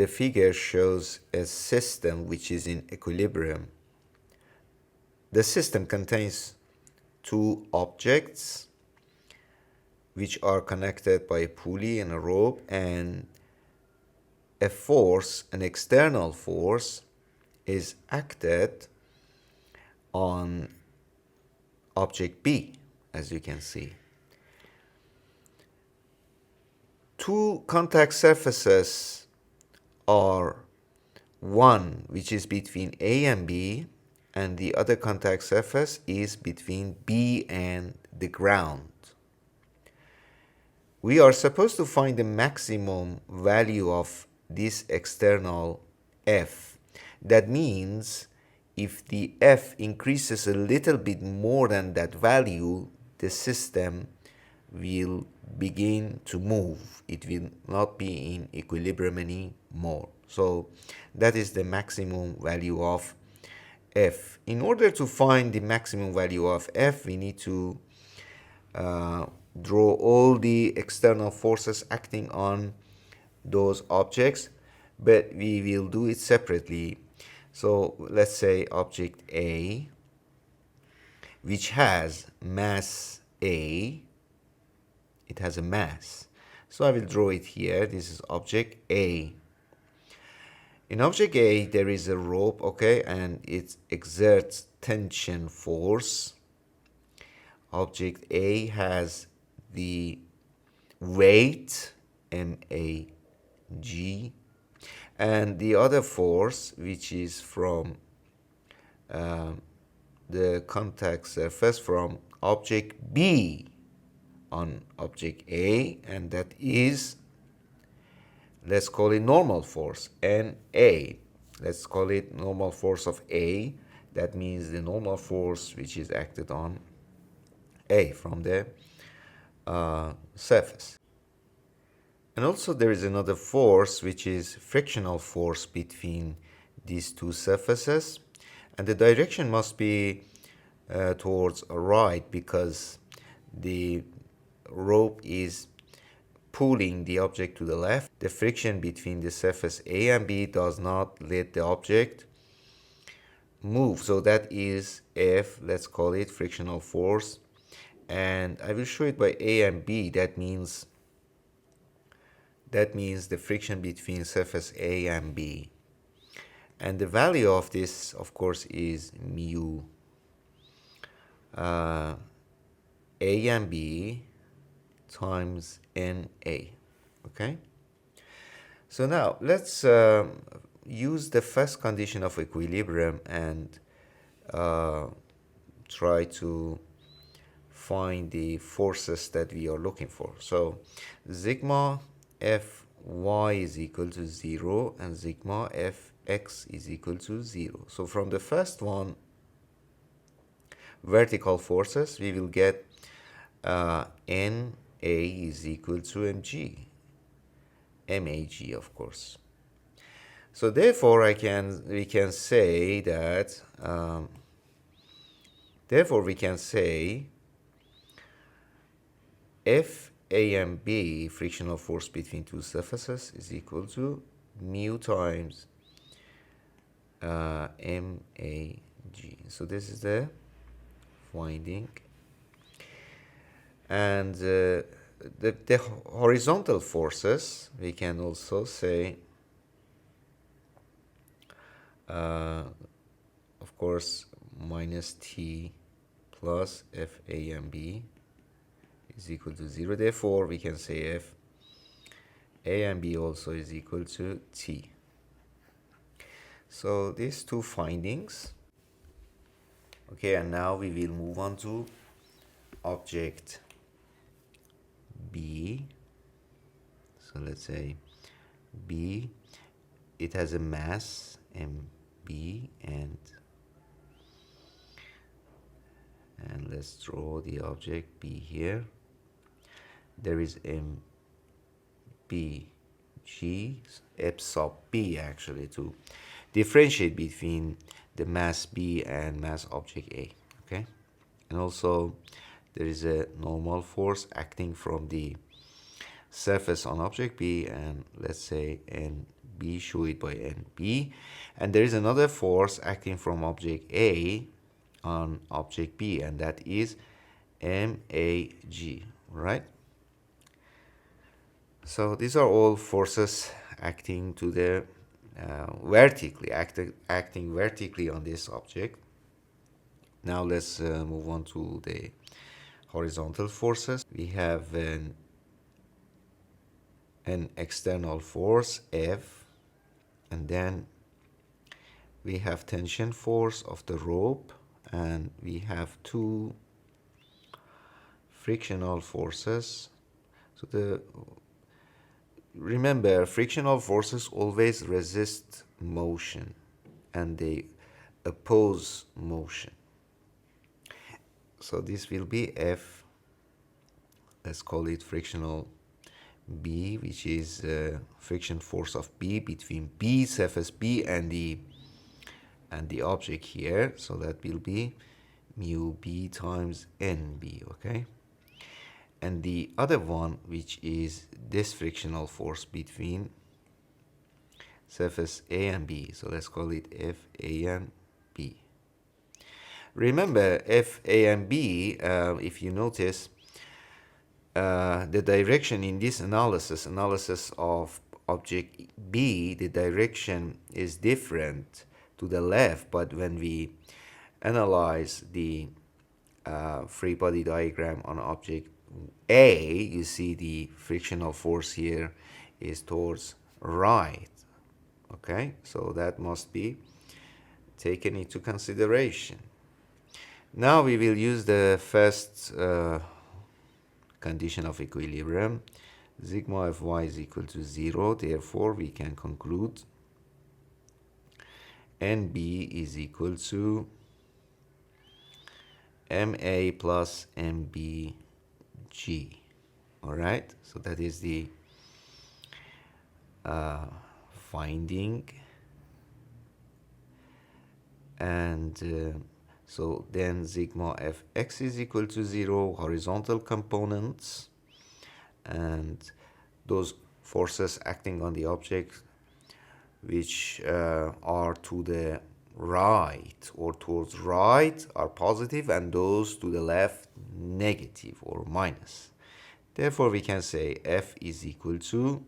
the figure shows a system which is in equilibrium. The system contains two objects which are connected by a pulley and a rope, and a force, an external force, is acted on object B, as you can see. Two contact surfaces are one which is between A and B, and the other contact surface is between B and the ground. We are supposed to find the maximum value of this external F. That means if the F increases a little bit more than that value, the system will begin to move. It will not be in equilibrium anymore. So that is the maximum value of F. In order to find the maximum value of F, we need to draw all the external forces acting on those objects, but we will do it separately. So let's say object A, which has mass A, it has a mass. So I will draw it here. This is object A. In object A, there is a rope, okay, and it exerts tension force. Object A has the weight, MAG, and the other force, which is from the contact surface from object B on object A, and that is, let's call it normal force, NA. Let's call it normal force of A. That means the normal force which is acted on A from the surface. And also there is another force which is frictional force between these two surfaces, and the direction must be towards right, because the rope is pulling the object to the left. The friction between the surface A and B does not let the object move. So that is F, let's call it frictional force. And I will show it by A and B. That means the friction between surface A and B. And the value of this, of course, is mu. A and B times NA. Okay? So now let's use the first condition of equilibrium and try to find the forces that we are looking for. So sigma Fy is equal to 0 and sigma Fx is equal to 0. So from the first one, vertical forces, we will get Na is equal to mg, mag, of course. So therefore we can say that F A and B, frictional force between two surfaces, is equal to mu times mag. So this is the finding. And the horizontal forces, we can also say, of course, minus T plus F A and B is equal to 0. Therefore, we can say F A and B also is equal to T. So these two findings. Okay, and now we will move on to object B. So let's say B, it has a mass MB, and let's draw the object B here. There is MBG, F sub B, actually, to differentiate between the mass B and mass object A. Okay, and also there is a normal force acting from the surface on object B, and let's say NB B, show it by NB. And there is another force acting from object A on object B, and that is MAG, right? So these are all forces acting to the acting vertically on this object. Now let's move on to the horizontal forces. We have an external force F, and then we have tension force of the rope, and we have two frictional forces. So remember, frictional forces always resist motion and they oppose motion. So this will be F, let's call it frictional B, which is friction force of B between B, surface B, and the object here. So that will be mu B times NB, okay? And the other one, which is this frictional force between surface A and B. So let's call it FA and B. Remember, FA and B, if you notice, the direction in this analysis of object B, the direction is different to the left, but when we analyze the free body diagram on object A, you see the frictional force here is towards right. Okay, so that must be taken into consideration. Now we will use the first condition of equilibrium. Sigma Fy is equal to 0, therefore we can conclude NB is equal to MA plus MBG. All right, so that is the finding. And so then sigma Fx is equal to 0, horizontal components, and those forces acting on the object which are to the right or towards right are positive, and those to the left negative or minus. Therefore we can say F is equal to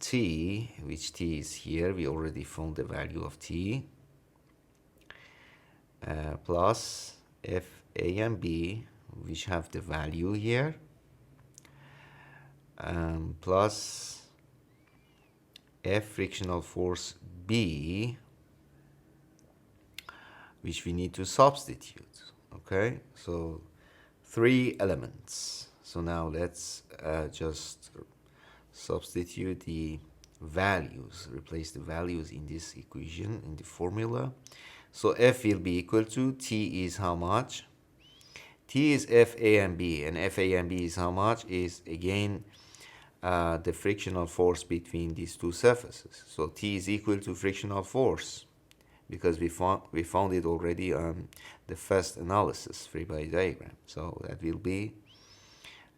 T, which T is here, we already found the value of T, plus F A and B, which have the value here, plus F frictional force B, which we need to substitute. Okay, so 3 elements. So now let's just substitute the values, replace the values in this equation, in the formula. So F will be equal to, T is how much? T is FA and B, and FA and B is how much? Is again the frictional force between these two surfaces. So T is equal to frictional force, because we found it already on the first analysis, free body diagram. So that will be,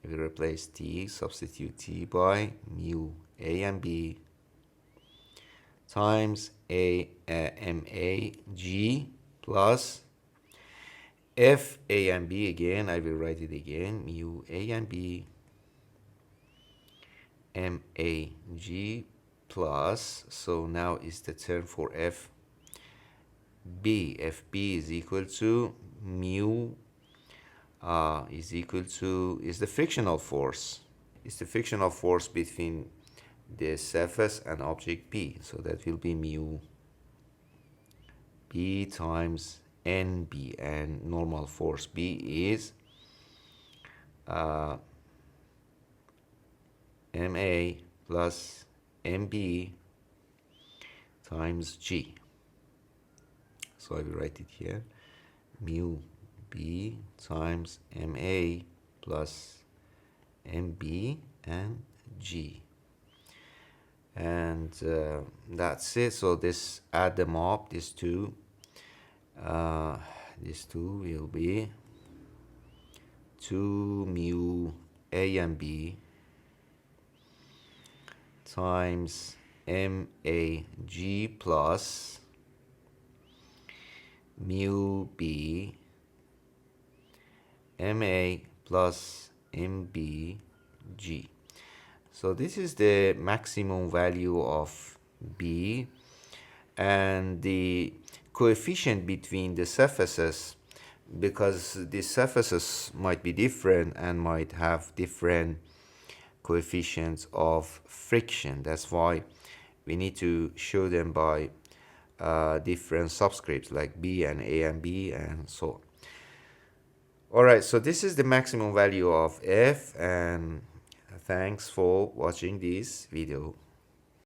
we will replace T, substitute T by mu A and B times MAG plus F A and B, again I will write it again, mu A and B MAG plus, so now is the term for FB. FB is equal to mu is equal to, is the frictional force. It's the frictional force between the surface and object B. So that will be mu B times NB, and normal force B is MA plus MB times G. So I will write it here, mu B times MA plus MB and G. And that's it. So this, add them up, these two will be 2 mu A and B times MAG plus mu B MA plus MBG. So this is the maximum value of B, and the coefficient between the surfaces, because the surfaces might be different and might have different coefficients of friction. That's why we need to show them by different subscripts like B and A and B and so on. Alright, so this is the maximum value of F, and thanks for watching this video.